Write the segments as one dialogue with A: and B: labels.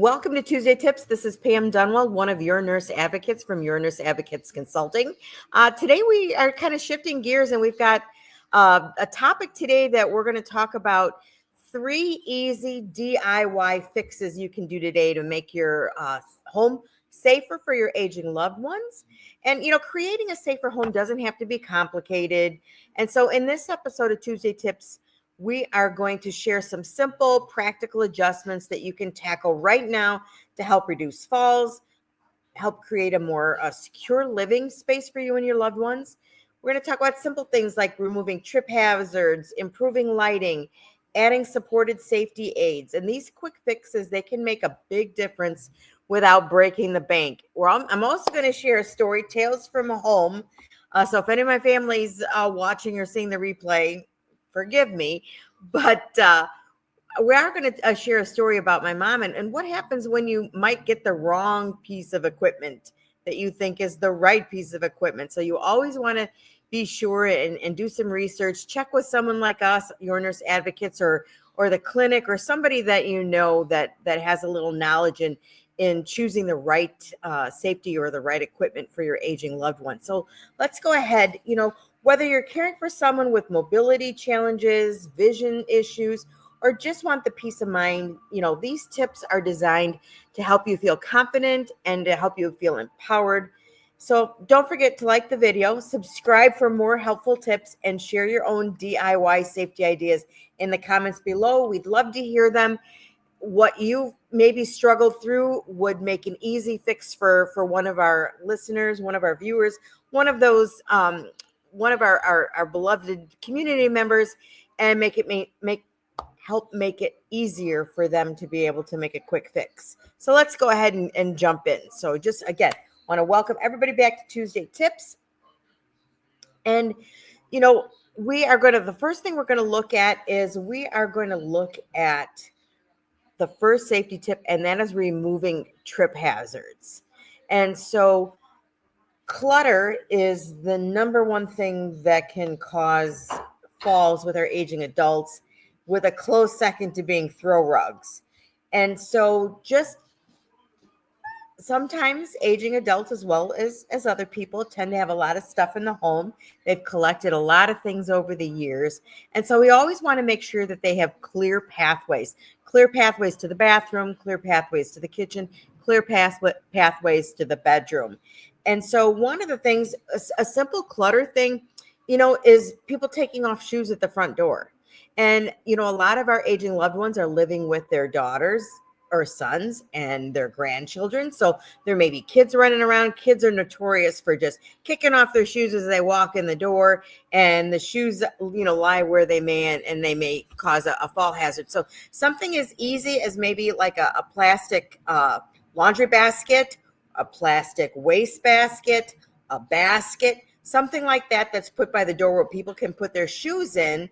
A: Welcome to Tuesday Tips. This is Pam Dunwell, one of your nurse advocates from Your Nurse Advocates Consulting. Today we are kind of shifting gears, and we've got a topic today that we're going to talk about 3 easy DIY fixes you can do today to make your home safer for your aging loved ones. And, creating a safer home doesn't have to be complicated. And so in this episode of Tuesday Tips, we are going to share some simple, practical adjustments that you can tackle right now to help reduce falls, help create a more secure living space for you and your loved ones. We're going to talk about simple things like removing trip hazards, improving lighting, adding supported safety aids. And these quick fixes, they can make a big difference without breaking the bank. I'm also going to share a story, Tales from Home. So if any of my family's watching or seeing the replay, forgive me, but we are going to share a story about my mom and what happens when you might get the wrong piece of equipment that you think is the right piece of equipment. So you always want to be sure and do some research, check with someone like us, Your Nurse Advocates, or the clinic, or somebody that you know that has a little knowledge in choosing the right safety or the right equipment for your aging loved one. So let's go ahead. Whether you're caring for someone with mobility challenges, vision issues, or just want the peace of mind, these tips are designed to help you feel confident and to help you feel empowered. So don't forget to like the video, subscribe for more helpful tips, and share your own DIY safety ideas in the comments below. We'd love to hear them. What you maybe struggled through would make an easy fix for one of our listeners, one of our viewers, one of those one of our beloved community members, and help make it easier for them to be able to make a quick fix. So let's go ahead and jump in. So just again, want to welcome everybody back to Tuesday Tips. And the first thing we're going to look at is the first safety tip, and that is removing trip hazards. And so clutter is the number one thing that can cause falls with our aging adults, with a close second to being throw rugs. And so just sometimes aging adults, as well as other people, tend to have a lot of stuff in the home. They've collected a lot of things over the years. And so we always want to make sure that they have clear pathways to the bathroom, clear pathways to the kitchen, clear pathways to the bedroom. And so one of the things, a simple clutter thing, is people taking off shoes at the front door. And, a lot of our aging loved ones are living with their daughters or sons and their grandchildren. So there may be kids running around. Kids are notorious for just kicking off their shoes as they walk in the door, and the shoes, lie where they may, and they may cause a fall hazard. So something as easy as maybe like a plastic laundry basket, a plastic waste basket, a basket, something like that that's put by the door where people can put their shoes in.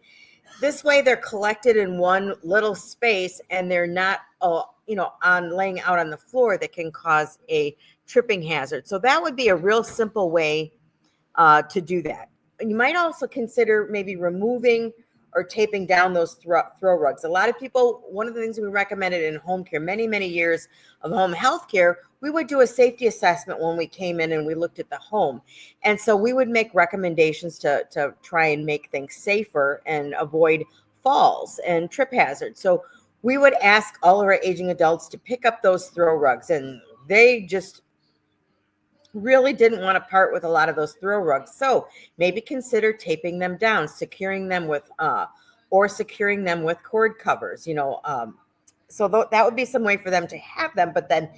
A: This way they're collected in one little space, and they're not laying out on the floor that can cause a tripping hazard. So that would be a real simple way to do that. You might also consider maybe removing or taping down those throw rugs. A lot of people, one of the things we recommended in home care, many, many years of home health care, we would do a safety assessment when we came in and we looked at the home. And so we would make recommendations to try and make things safer and avoid falls and trip hazards. So we would ask all of our aging adults to pick up those throw rugs, and they just really didn't want to part with a lot of those throw rugs. So maybe consider taping them down, securing them with cord covers, so that would be some way for them to have them, but then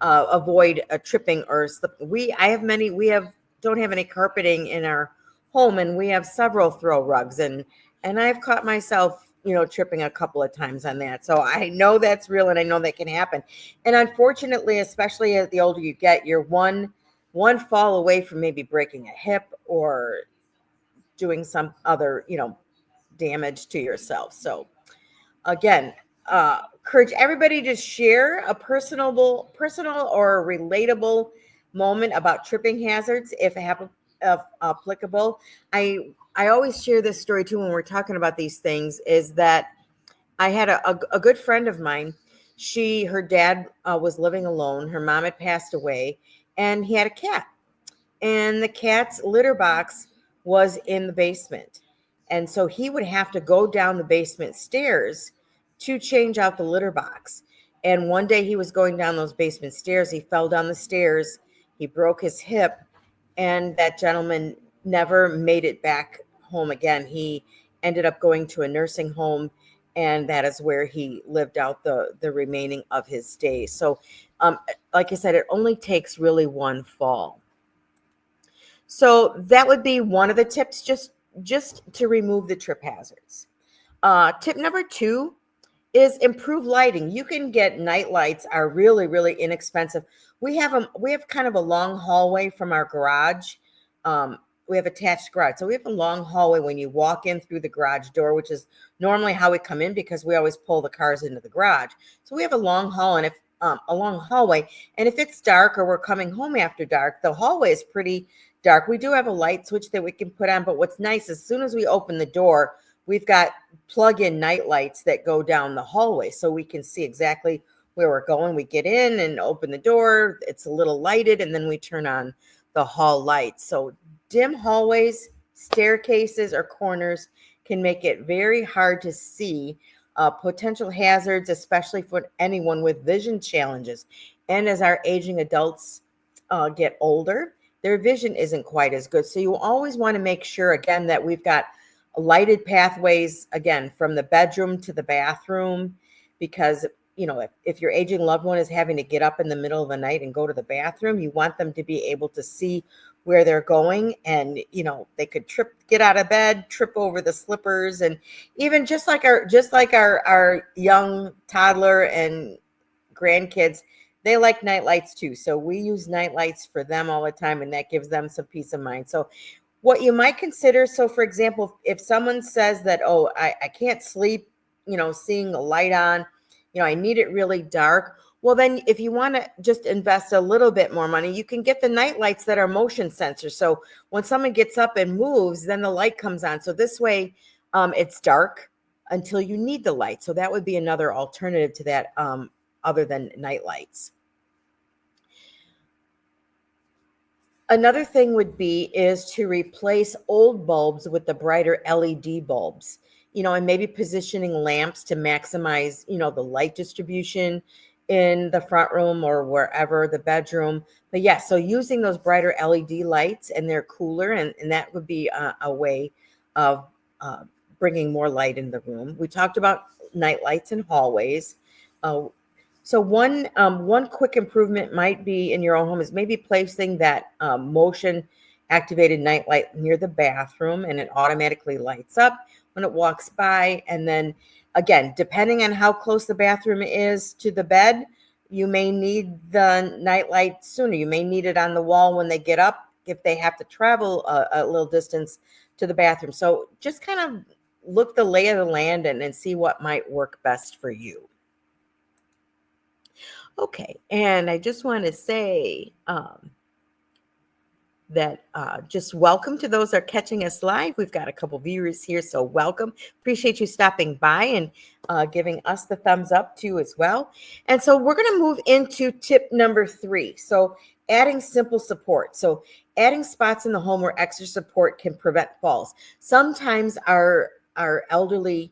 A: avoid a tripping or slip. Don't have any carpeting in our home, and we have several throw rugs, and I've caught myself tripping a couple of times on that. So I know that's real, and I know that can happen. And unfortunately, especially as the older you get, you're one fall away from maybe breaking a hip or doing some other, damage to yourself. So again, encourage everybody to share a personal or relatable moment about tripping hazards if applicable. I always share this story too when we're talking about these things, is that I had a good friend of mine Her dad was living alone. Her mom had passed away, and he had a cat. And the cat's litter box was in the basement. And so he would have to go down the basement stairs to change out the litter box. And one day he was going down those basement stairs. He fell down the stairs. He broke his hip, and that gentleman never made it back home again. He ended up going to a nursing home, and that is where he lived out the remaining of his days. So, like I said, it only takes really one fall. So that would be one of the tips, just to remove the trip hazards. Tip number 2 is improve lighting. You can get night lights, are really, really inexpensive. We have kind of a long hallway from our garage. We have attached garage. So we have a long hallway when you walk in through the garage door, which is normally how we come in because we always pull the cars into the garage. So we have a long hall, and if a long hallway, and if it's dark or we're coming home after dark, the hallway is pretty dark. We do have a light switch that we can put on, but what's nice, as soon as we open the door, we've got plug-in night lights that go down the hallway so we can see exactly where we're going. We get in and open the door, it's a little lighted, and then we turn on the hall lights. So dim hallways, staircases, or corners can make it very hard to see potential hazards, especially for anyone with vision challenges. And as our aging adults get older, their vision isn't quite as good. So you always want to make sure, again, that we've got lighted pathways, again, from the bedroom to the bathroom, because if your aging loved one is having to get up in the middle of the night and go to the bathroom, you want them to be able to see where they're going. And they could get out of bed, trip over the slippers, and even just like our young toddler and grandkids, they like night lights too. So we use night lights for them all the time, and that gives them some peace of mind. So what you might consider, so for example, if someone says that, oh, I can't sleep, seeing a light on, I need it really dark. Well, then if you want to just invest a little bit more money, you can get the night lights that are motion sensors. So when someone gets up and moves, then the light comes on. So this way it's dark until you need the light. So that would be another alternative to that, other than night lights. Another thing would be is to replace old bulbs with the brighter LED bulbs, and maybe positioning lamps to maximize, the light distribution in the front room or wherever, the bedroom. But yeah, so using those brighter LED lights, and they're cooler, and that would be a way of bringing more light in the room. We talked about night lights in hallways. So one quick improvement might be in your own home is maybe placing that motion activated night light near the bathroom, and it automatically lights up when it walks by. And then again, depending on how close the bathroom is to the bed, you may need the night light sooner. You may need it on the wall when they get up, if they have to travel a little distance to the bathroom. So just kind of look the lay of the land and see what might work best for you. Okay, and I just want to say that just welcome to those that are catching us live. We've got a couple viewers here, so welcome. Appreciate you stopping by and giving us the thumbs up too as well. And so we're going to move into tip number 3. So adding simple support. So adding spots in the home where extra support can prevent falls. Sometimes our elderly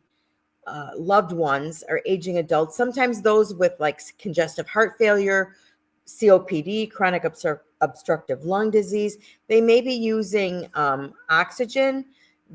A: loved ones are aging adults, sometimes those with like congestive heart failure, COPD, chronic obstructive lung disease, they may be using oxygen.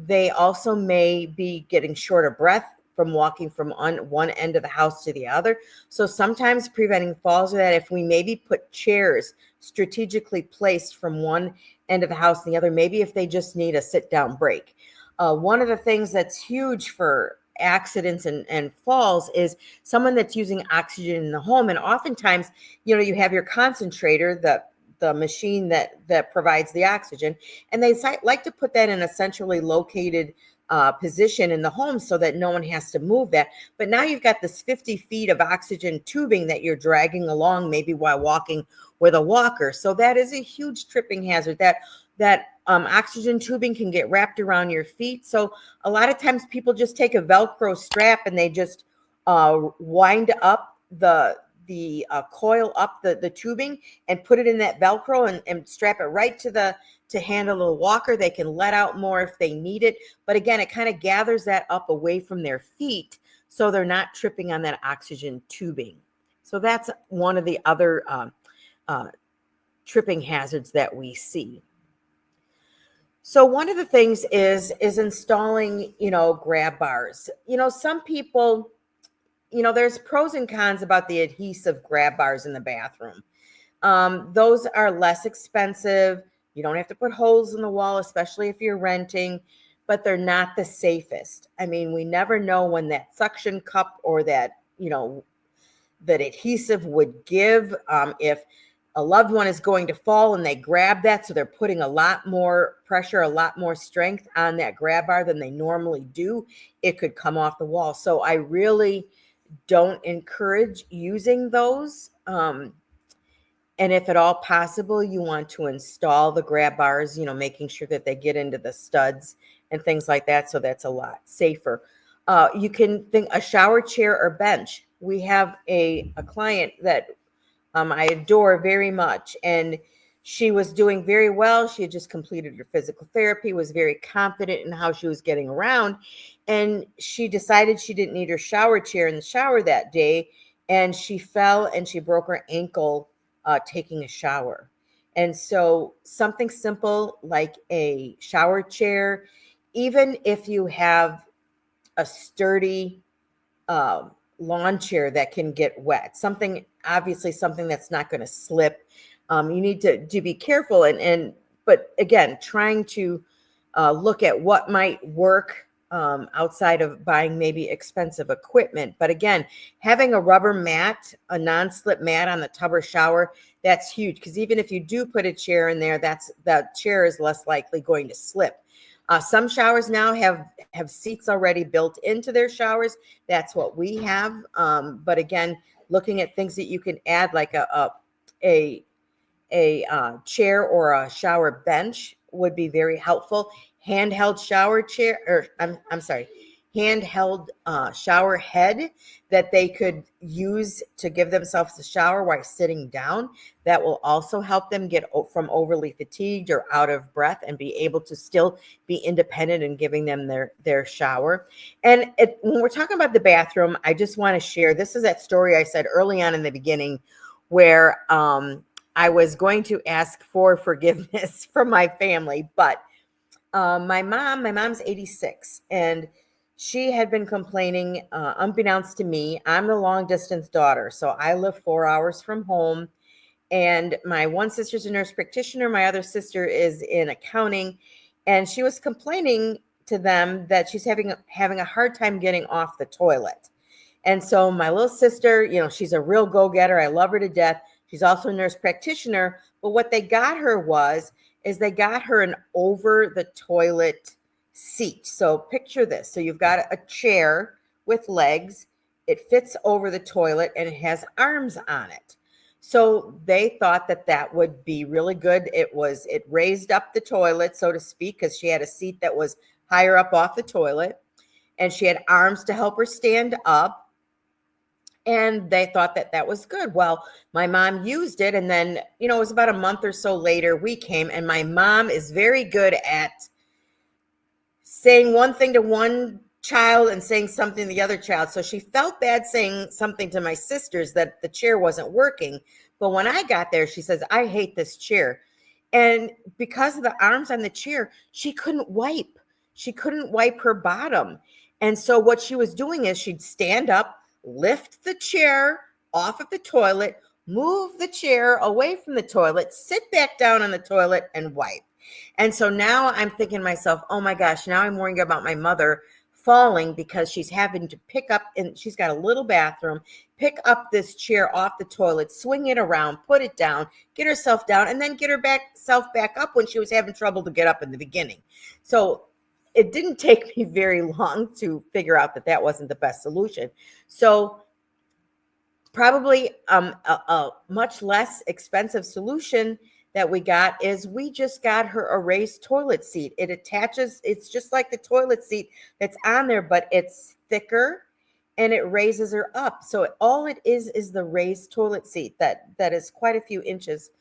A: They also may be getting short of breath from walking from one end of the house to the other. So sometimes preventing falls are that if we maybe put chairs strategically placed from one end of the house to the other, maybe if they just need a sit down break. One of the things that's huge for accidents and falls is someone that's using oxygen in the home. And oftentimes, you have your concentrator, the machine that provides the oxygen, and they like to put that in a centrally located position in the home so that no one has to move that. But now you've got this 50 feet of oxygen tubing that you're dragging along, maybe while walking with a walker. So that is a huge tripping hazard. That oxygen tubing can get wrapped around your feet. So a lot of times people just take a Velcro strap and they just wind up the coil up the tubing and put it in that Velcro and strap it right to handle the walker. They can let out more if they need it. But again, it kind of gathers that up away from their feet so they're not tripping on that oxygen tubing. So that's one of the other tripping hazards that we see. So one of the things is installing, grab bars. Some people, there's pros and cons about the adhesive grab bars in the bathroom. Those are less expensive. You don't have to put holes in the wall, especially if you're renting, but they're not the safest. I mean, we never know when that suction cup or that adhesive would give, if a loved one is going to fall and they grab that. So they're putting a lot more pressure, a lot more strength on that grab bar than they normally do. It could come off the wall. So I really don't encourage using those. And if at all possible, you want to install the grab bars, making sure that they get into the studs and things like that. So that's a lot safer. You can think a shower chair or bench. We have a client that I adore very much, and she was doing very well. She had just completed her physical therapy, was very confident in how she was getting around, and she decided she didn't need her shower chair in the shower that day, and she fell and she broke her ankle taking a shower. And so something simple like a shower chair, even if you have a sturdy lawn chair that can get wet, something that's not going to slip. You need to be careful but again, trying to look at what might work outside of buying maybe expensive equipment. But again, having a rubber mat, a non-slip mat on the tub or shower, that's huge, because even if you do put a chair in there, that chair is less likely going to slip. Some showers now have seats already built into their showers. That's what we have. But again, looking at things that you can add, like a chair or a shower bench, would be very helpful. Handheld shower chair, or I'm sorry, handheld shower head that they could use to give themselves a shower while sitting down. That will also help them get from overly fatigued or out of breath and be able to still be independent in giving them their shower. And when we're talking about the bathroom, I just want to share, this is that story I said early on in the beginning where I was going to ask for forgiveness from my family, but my mom's 86, and she had been complaining, unbeknownst to me. I'm the long distance daughter, so I live 4 hours from home, and my one sister's a nurse practitioner. My other sister is in accounting, and she was complaining to them that she's having a hard time getting off the toilet. And so my little sister, she's a real go-getter. I love her to death. She's also a nurse practitioner. But what they got her is they got her an over the toilet seat. So picture this. So you've got a chair with legs. It fits over the toilet and it has arms on it. So they thought that would be really good. It raised up the toilet, so to speak, because she had a seat that was higher up off the toilet, and she had arms to help her stand up. And they thought that was good. Well, my mom used it. And then, it was about a month or so later, we came, and my mom is very good at saying one thing to one child and saying something to the other child. So she felt bad saying something to my sisters that the chair wasn't working. But when I got there, she says, "I hate this chair." And because of the arms on the chair, she couldn't wipe. She couldn't wipe her bottom. And so what she was doing is she'd stand up, lift the chair off of the toilet, move the chair away from the toilet, sit back down on the toilet, and wipe. And so now I'm thinking to myself, oh my gosh, now I'm worrying about my mother falling because she's having to pick up, and she's got a little bathroom, pick up this chair off the toilet, swing it around, put it down, get herself down, and then get herself back up when she was having trouble to get up in the beginning. So it didn't take me very long to figure out that wasn't the best solution. So probably a much less expensive solution that we got is we just got her a raised toilet seat. It attaches, it's just like the toilet seat that's on there, but it's thicker and it raises her up. So all it is the raised toilet seat that is quite a few inches,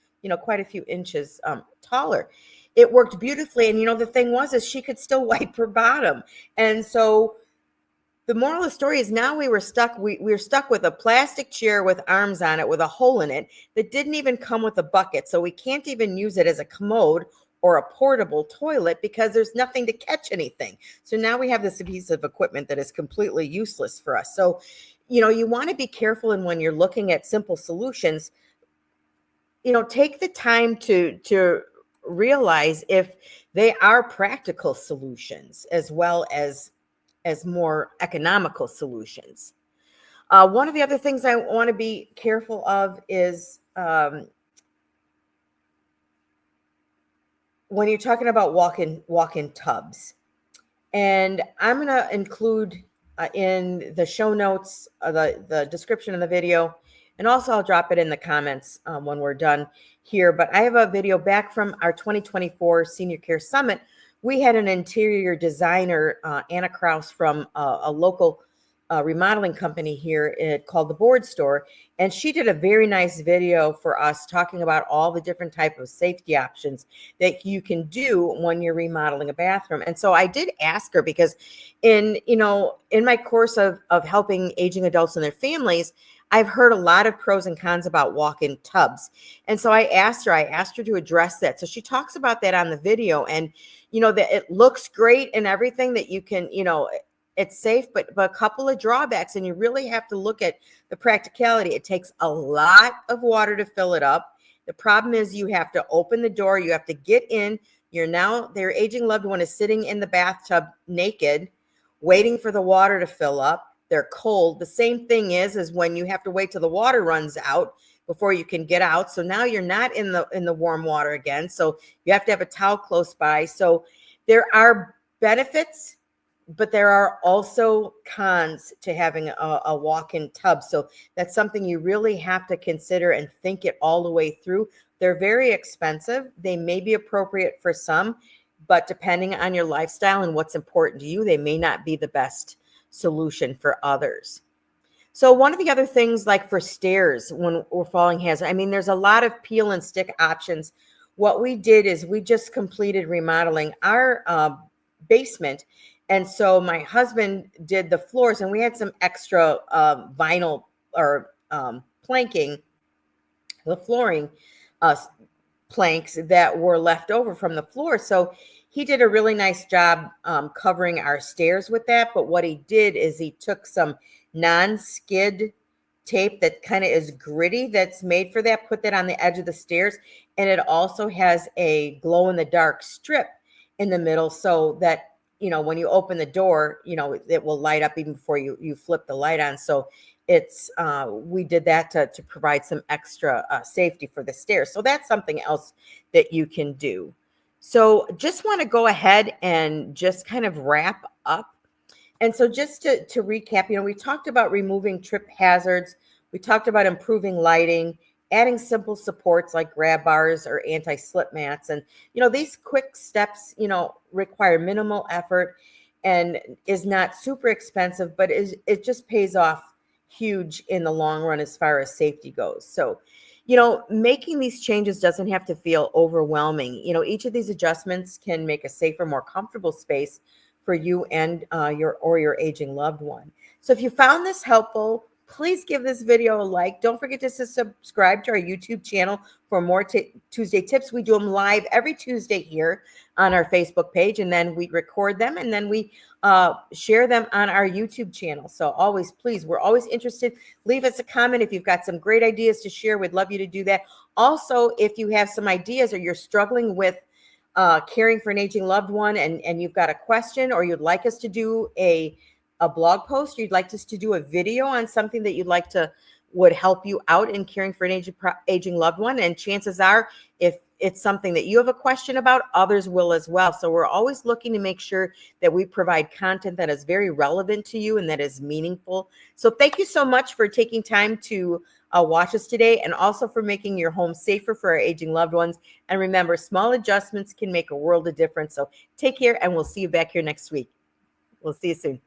A: taller. It worked beautifully. And the thing was is she could still wipe her bottom. And so the moral of the story is now we were stuck. We were stuck with a plastic chair with arms on it with a hole in it that didn't even come with a bucket. So we can't even use it as a commode or a portable toilet because there's nothing to catch anything. So now we have this piece of equipment that is completely useless for us. So, you want to be careful. And when you're looking at simple solutions, take the time to realize if they are practical solutions as well as more economical solutions. One of the other things I want to be careful of is when you're talking about walk-in tubs. And I'm going to include in the show notes, the description of the video, and also I'll drop it in the comments when we're done here. But I have a video back from our 2024 Senior Care Summit. We had an interior designer, Anna Krause, from a local remodeling company here called The Board Store. And she did a very nice video for us talking about all the different type of safety options that you can do when you're remodeling a bathroom. And so I did ask her because in my course of helping aging adults and their families, I've heard a lot of pros and cons about walk-in tubs. And so I asked her to address that. So she talks about that on the video, and that it looks great and everything, that you can, it's safe, but a couple of drawbacks, and you really have to look at the practicality. It takes a lot of water to fill it up. The problem is you have to open the door, you have to get in. Their aging loved one is sitting in the bathtub naked, waiting for the water to fill up. They're cold. The same thing is when you have to wait till the water runs out before you can get out. So now you're not in the warm water again. So you have to have a towel close by. So there are benefits, but there are also cons to having a walk-in tub. So that's something you really have to consider and think it all the way through. They're very expensive. They may be appropriate for some, but depending on your lifestyle and what's important to you, they may not be the best solution for others. So one of the other things, like for stairs when we're falling hazard, there's a lot of peel and stick options. What we did is we just completed remodeling our basement. And so my husband did the floors, and we had some extra vinyl or planking, the flooring planks that were left over from the floor. So he did a really nice job covering our stairs with that. But what he did is he took some non-skid tape that kind of is gritty that's made for that, put that on the edge of the stairs. And it also has a glow-in-the-dark strip in the middle so that, when you open the door, it will light up even before you flip the light on. So it's we did that to provide some extra safety for the stairs. So that's something else that you can do. So just want to go ahead and just kind of wrap up. And so just to recap, we talked about removing trip hazards. We talked about improving lighting, adding simple supports like grab bars or anti-slip mats. And, these quick steps, require minimal effort and is not super expensive, but it just pays off huge in the long run as far as safety goes. So, making these changes doesn't have to feel overwhelming. Each of these adjustments can make a safer, more comfortable space for you and your aging loved one. So if you found this helpful, please give this video a like. Don't forget to subscribe to our YouTube channel for more Tuesday tips. We do them live every Tuesday here on our Facebook page, and then we record them, and then we share them on our YouTube channel. So always, please, we're always interested. Leave us a comment if you've got some great ideas to share. We'd love you to do that. Also, if you have some ideas or you're struggling with caring for an aging loved one and you've got a question, or you'd like us to do a blog post, you'd like us to do a video on something that you'd like to would help you out in caring for an aging loved one, and chances are if it's something that you have a question about, others will as well. So we're always looking to make sure that we provide content that is very relevant to you and that is meaningful. So thank you so much for taking time to watch us today, and also for making your home safer for our aging loved ones. And remember, small adjustments can make a world of difference. So take care, and we'll see you back here next week. We'll see you soon.